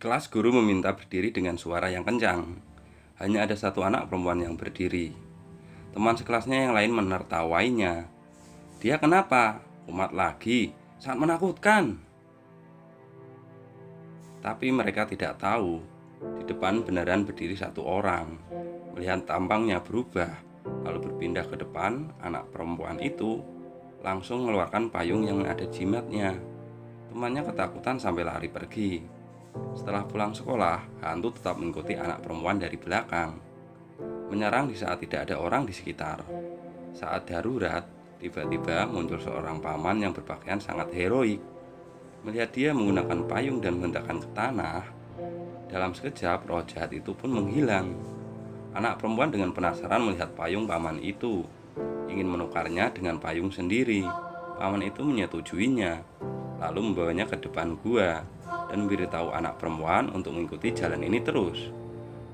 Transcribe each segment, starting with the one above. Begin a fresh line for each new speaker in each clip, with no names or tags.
Sekelas guru meminta berdiri dengan suara yang kencang. Hanya ada satu anak perempuan yang berdiri. Teman sekelasnya yang lain menertawainya. "Dia kenapa? Kumat lagi, sangat menakutkan." Tapi mereka tidak tahu, di depan beneran berdiri satu orang. Melihat tampangnya berubah, lalu berpindah ke depan, anak perempuan itu langsung mengeluarkan payung yang ada jimatnya. Temannya ketakutan sampai lari pergi. Setelah pulang sekolah, hantu tetap mengikuti anak perempuan dari belakang, menyerang di saat tidak ada orang di sekitar. Saat darurat, tiba-tiba muncul seorang paman yang berpakaian sangat heroik. Melihat dia menggunakan payung dan menghentakkan ke tanah, dalam sekejap roh jahat itu pun menghilang. Anak perempuan dengan penasaran melihat payung paman itu, ingin menukarnya dengan payung sendiri. Paman itu menyetujuinya, lalu membawanya ke depan gua dan memberitahu anak perempuan untuk mengikuti jalan ini terus.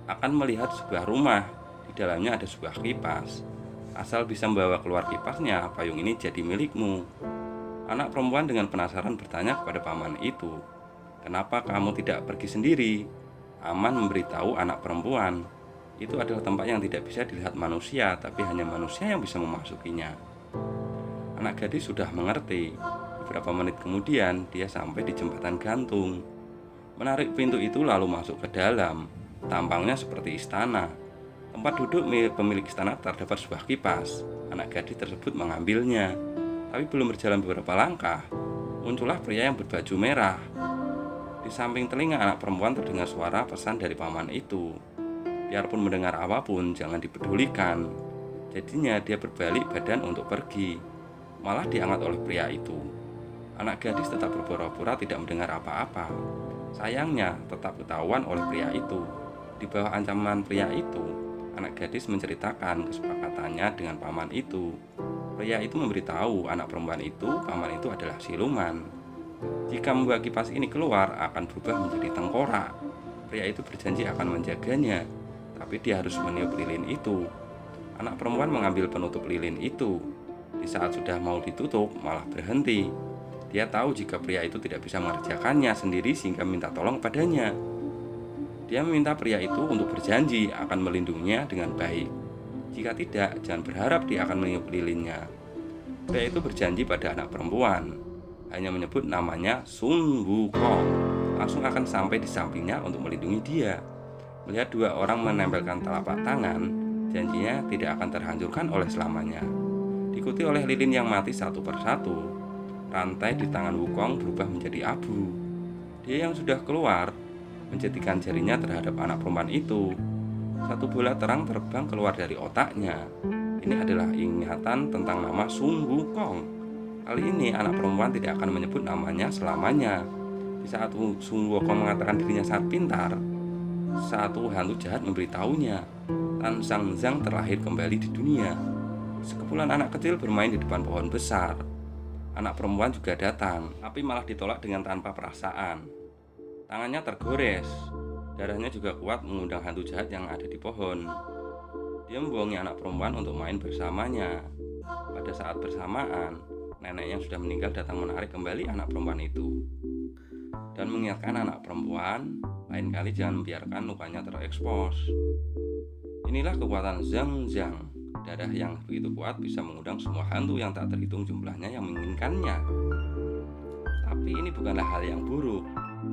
Akan melihat sebuah rumah, di dalamnya ada sebuah kipas. Asal bisa membawa keluar kipasnya, payung ini jadi milikmu. Anak perempuan dengan penasaran bertanya kepada paman itu, "Kenapa kamu tidak pergi sendiri?" Aman memberitahu anak perempuan, itu adalah tempat yang tidak bisa dilihat manusia, tapi hanya manusia yang bisa memasukinya. Anak gadis sudah mengerti. Beberapa menit kemudian, dia sampai di jembatan gantung. Menarik pintu itu lalu masuk ke dalam. Tampangnya seperti istana. Tempat duduk pemilik istana terdapat sebuah kipas. Anak gadis tersebut mengambilnya. Tapi belum berjalan beberapa langkah, muncullah pria yang berbaju merah. Di samping telinga anak perempuan terdengar suara pesan dari paman itu. Biarpun mendengar apapun, jangan dipedulikan. Jadinya dia berbalik badan untuk pergi. Malah diangkat oleh pria itu. Anak gadis tetap berpura-pura tidak mendengar apa-apa. Sayangnya tetap ketahuan oleh pria itu. Di bawah ancaman pria itu, anak gadis menceritakan kesepakatannya dengan paman itu. Pria itu memberitahu anak perempuan itu paman itu adalah siluman. Jika membawa kipas ini keluar akan berubah menjadi tengkorak. Pria itu berjanji akan menjaganya, tapi dia harus meniup lilin itu. Anak perempuan mengambil penutup lilin itu. Di saat sudah mau ditutup malah berhenti. Dia tahu jika pria itu tidak bisa mengerjakannya sendiri sehingga minta tolong padanya. Dia meminta pria itu untuk berjanji akan melindunginya dengan baik. Jika tidak, jangan berharap dia akan meniup lilinnya. Pria itu berjanji pada anak perempuan, hanya menyebut namanya Sun Wukong, langsung akan sampai di sampingnya untuk melindungi dia. Melihat dua orang menempelkan telapak tangan, janjinya tidak akan terhancurkan oleh selamanya. Diikuti oleh lilin yang mati satu persatu. Rantai di tangan Wukong berubah menjadi abu. Dia yang sudah keluar menjetikan jarinya terhadap anak perempuan itu. Satu bola terang terbang keluar dari otaknya. Ini adalah ingatan tentang nama Sun Wukong. Kali ini anak perempuan tidak akan menyebut namanya selamanya. Di saat Sun Wukong mengatakan dirinya sangat pintar, satu hantu jahat memberitahunya Tan Sang Zhang terlahir kembali di dunia. Sekumpulan anak kecil bermain di depan pohon besar. Anak perempuan juga datang, tapi malah ditolak dengan tanpa perasaan. Tangannya tergores, darahnya juga kuat mengundang hantu jahat yang ada di pohon. Dia membohongi anak perempuan untuk main bersamanya. Pada saat bersamaan, nenek yang sudah meninggal datang menarik kembali anak perempuan itu dan mengingatkan anak perempuan, lain kali jangan membiarkan lukanya terekspos. Inilah kekuatan Zhang Zhang. Darah yang begitu kuat bisa mengundang semua hantu yang tak terhitung jumlahnya yang menginginkannya. Tapi ini bukanlah hal yang buruk,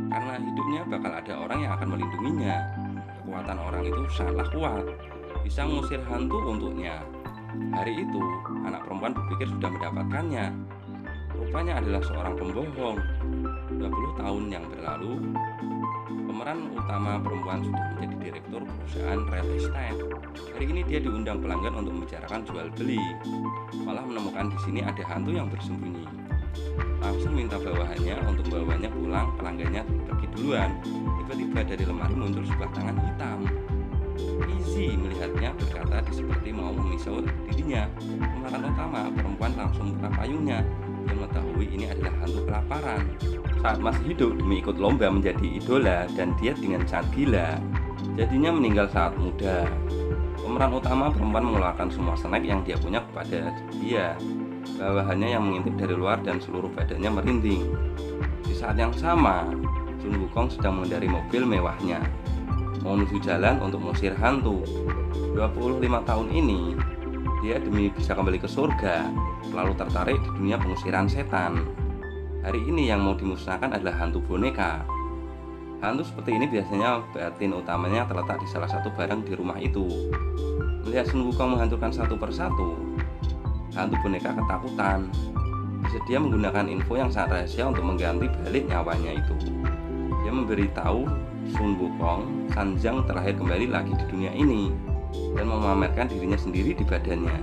karena hidupnya bakal ada orang yang akan melindunginya. Kekuatan orang itu sangatlah kuat, bisa mengusir hantu untuknya. Hari itu, anak perempuan berpikir sudah mendapatkannya. Rupanya adalah seorang pembohong. 20 tahun yang berlalu, pemeran utama perempuan sudah menjadi direktur perusahaan real estate. Hari ini dia diundang pelanggan untuk membicarakan jual beli. Malah menemukan di sini ada hantu yang bersembunyi. Langsung minta bawahannya untuk membawanya pulang, pelanggannya pergi duluan. Tiba-tiba dari lemari muncul sebuah tangan hitam. Izzy melihatnya berkata seperti mau memisau dirinya. Pemeran utama perempuan langsung buka payungnya. Dia mengetahui ini adalah hantu kelaparan. Saat masih hidup demi ikut lomba menjadi idola dan diet dengan sangat gila, jadinya meninggal saat muda. Pemeran utama perempuan mengeluarkan semua snack yang dia punya kepada dia. Bawahannya yang mengintip dari luar dan seluruh badannya merinding. Di saat yang sama, Sun Wukong sedang mengendari mobil mewahnya, menuju jalan untuk mengusir hantu. 25 tahun ini, dia demi bisa kembali ke surga, selalu tertarik di dunia pengusiran setan. Hari ini yang mau dimusnahkan adalah hantu boneka. Hantu seperti ini biasanya batin utamanya terletak di salah satu barang di rumah itu. Melihat Sun Wukong menghancurkan satu persatu, hantu boneka ketakutan. Bersedia menggunakan info yang sangat rahasia untuk mengganti balik nyawanya itu. Dia memberitahu Sun Wukong Sanjang terlahir kembali lagi di dunia ini dan memamerkan dirinya sendiri di badannya,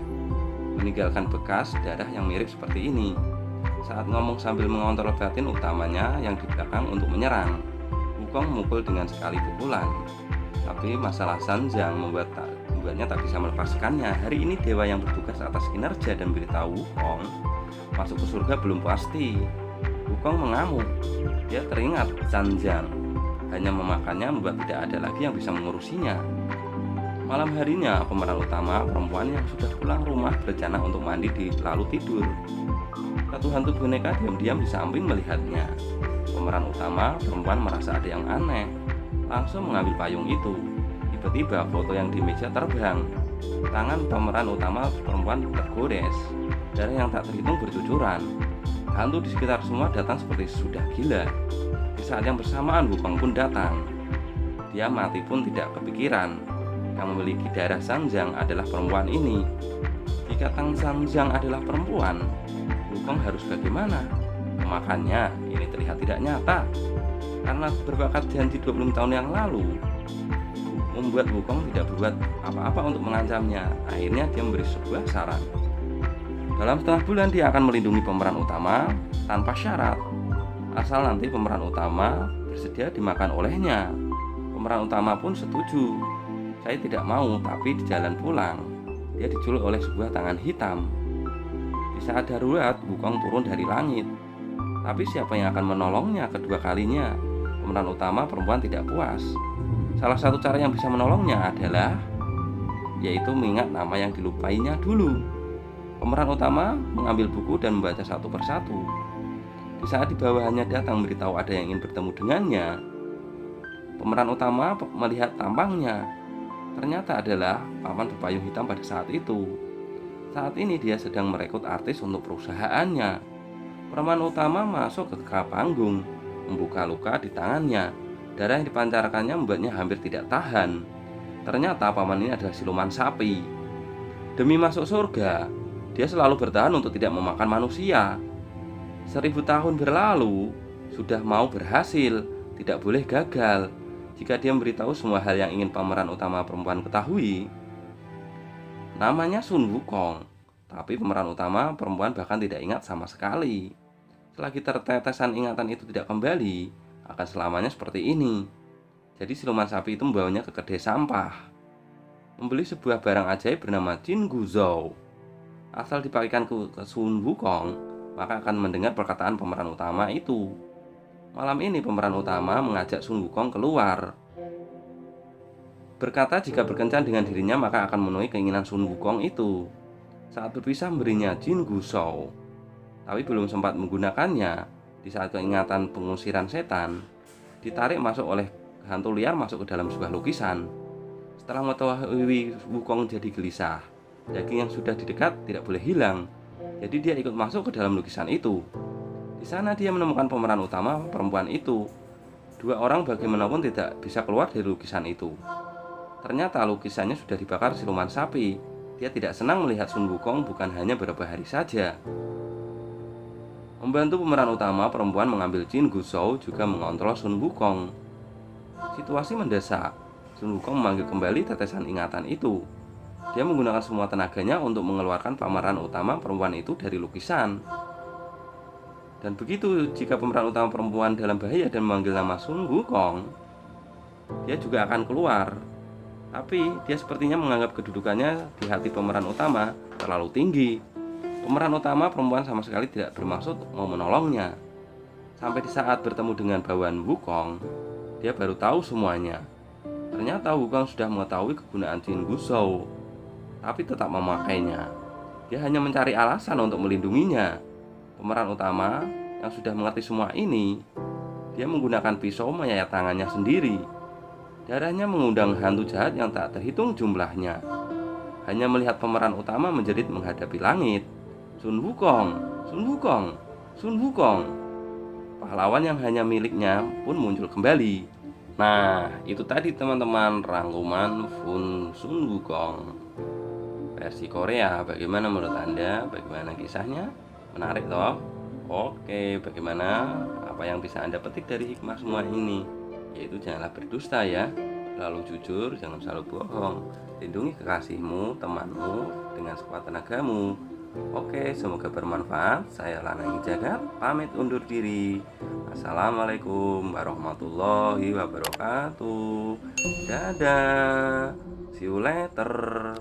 meninggalkan bekas darah yang mirip seperti ini. Saat ngomong sambil mengontrol batin utamanya yang di belakang untuk menyerang, Wukong memukul dengan sekali pukulan. Tapi masalah Sanjang membuatnya tak bisa melepaskannya. Hari ini dewa yang bertugas atas kinerja dan beritahu Wukong masuk ke surga belum pasti. Wukong mengamuk. Dia teringat Sanjang hanya memakannya membuat tidak ada lagi yang bisa mengurusinya. Malam harinya, pemeran utama perempuan yang sudah pulang rumah berencana untuk mandi lalu tidur. Satu hantu boneka diam-diam di samping melihatnya. Pemeran utama perempuan merasa ada yang aneh, langsung mengambil payung itu. Tiba-tiba foto yang di meja terbang. Tangan pemeran utama perempuan tergores. Darah yang tak terhitung bercucuran. Hantu di sekitar semua datang seperti sudah gila. Di saat yang bersamaan Wukong pun datang. Dia mati pun tidak kepikiran. Yang memiliki darah Sanjang adalah perempuan ini. Jika Tang Sanjang adalah perempuan, Wukong harus bagaimana? Memakannya ini terlihat tidak nyata. Karena berbakat janji 20 tahun yang lalu, membuat Wukong tidak berbuat apa-apa untuk mengancamnya. Akhirnya dia memberi sebuah saran. Dalam setengah bulan dia akan melindungi pemeran utama tanpa syarat, asal nanti pemeran utama bersedia dimakan olehnya. Pemeran utama pun setuju. Saya tidak mau, tapi di jalan pulang dia diculik oleh sebuah tangan hitam. Di saat darurat, Wukong turun dari langit. Tapi siapa yang akan menolongnya kedua kalinya? Pemeran utama perempuan tidak puas. Salah satu cara yang bisa menolongnya adalah yaitu mengingat nama yang dilupainya dulu. Pemeran utama mengambil buku dan membaca satu persatu. Di saat di bawahnya datang memberitahu ada yang ingin bertemu dengannya, pemeran utama melihat tampangnya. Ternyata adalah paman berpayung hitam pada saat itu. Saat ini dia sedang merekrut artis untuk perusahaannya. Pemeran utama masuk ke panggung, membuka luka di tangannya. Darah yang dipancarkannya membuatnya hampir tidak tahan. Ternyata paman ini adalah siluman sapi. Demi masuk surga, dia selalu bertahan untuk tidak memakan manusia. 1000 tahun berlalu, sudah mau berhasil, tidak boleh gagal. Jika dia memberitahu semua hal yang ingin pemeran utama perempuan ketahui. Namanya Sun Wukong, tapi pemeran utama perempuan bahkan tidak ingat sama sekali. Selagi tertetesan ingatan itu tidak kembali, akan selamanya seperti ini. Jadi siluman sapi itu membawanya ke kedai sampah, membeli sebuah barang ajaib bernama Jin Guzhou. Asal dipakikan ke Sun Wukong, maka akan mendengar perkataan pemeran utama itu. Malam ini pemeran utama mengajak Sun Wukong keluar. Berkata jika berkencan dengan dirinya maka akan memenuhi keinginan Sun Wukong itu. Saat berpisah memberinya Jin Guzhou. Tapi belum sempat menggunakannya, di saat keingatan pengusiran setan, ditarik masuk oleh hantu liar masuk ke dalam sebuah lukisan. Setelah mengetahui Wukong jadi gelisah. Daging yang sudah didekat tidak boleh hilang. Jadi dia ikut masuk ke dalam lukisan itu. Di sana dia menemukan pemeran utama perempuan itu. Dua orang bagaimanapun tidak bisa keluar dari lukisan itu. Ternyata lukisannya sudah dibakar siluman sapi. Dia tidak senang melihat Sun Wukong bukan hanya beberapa hari saja. Membantu pemeran utama perempuan mengambil Jin Guzhou juga mengontrol Sun Wukong. Situasi mendesak. Sun Wukong memanggil kembali tetesan ingatan itu. Dia menggunakan semua tenaganya untuk mengeluarkan pemeran utama perempuan itu dari lukisan. Dan begitu jika pemeran utama perempuan dalam bahaya dan memanggil nama Sun Wukong, dia juga akan keluar. Tapi dia sepertinya menganggap kedudukannya di hati pemeran utama terlalu tinggi. Pemeran utama perempuan sama sekali tidak bermaksud mau menolongnya. Sampai di saat bertemu dengan bawahan Wukong, dia baru tahu semuanya. Ternyata Wukong sudah mengetahui kegunaan Jin Guzhou, tapi tetap memakainya. Dia hanya mencari alasan untuk melindunginya. Pemeran utama yang sudah mengerti semua ini Dia menggunakan pisau menyayat tangannya sendiri. Darahnya mengundang hantu jahat yang tak terhitung jumlahnya. Hanya melihat pemeran utama menjerit menghadapi langit. Sun Wukong, Sun Wukong, Sun Wukong. Pahlawan yang hanya miliknya pun muncul kembali. Nah, itu tadi teman-teman rangkuman Sun Wukong versi Korea. Bagaimana menurut Anda? Bagaimana kisahnya? Menarik toh? Oke, bagaimana? Apa yang bisa Anda petik dari hikmah semua ini? Yaitu janganlah berdusta ya. Lalu jujur, jangan selalu bohong. Lindungi kekasihmu, temanmu dengan sekuat tenagamu. Oke, semoga bermanfaat. Saya Lanang Jagat, pamit undur diri. Assalamualaikum warahmatullahi wabarakatuh. Dadah. See you later.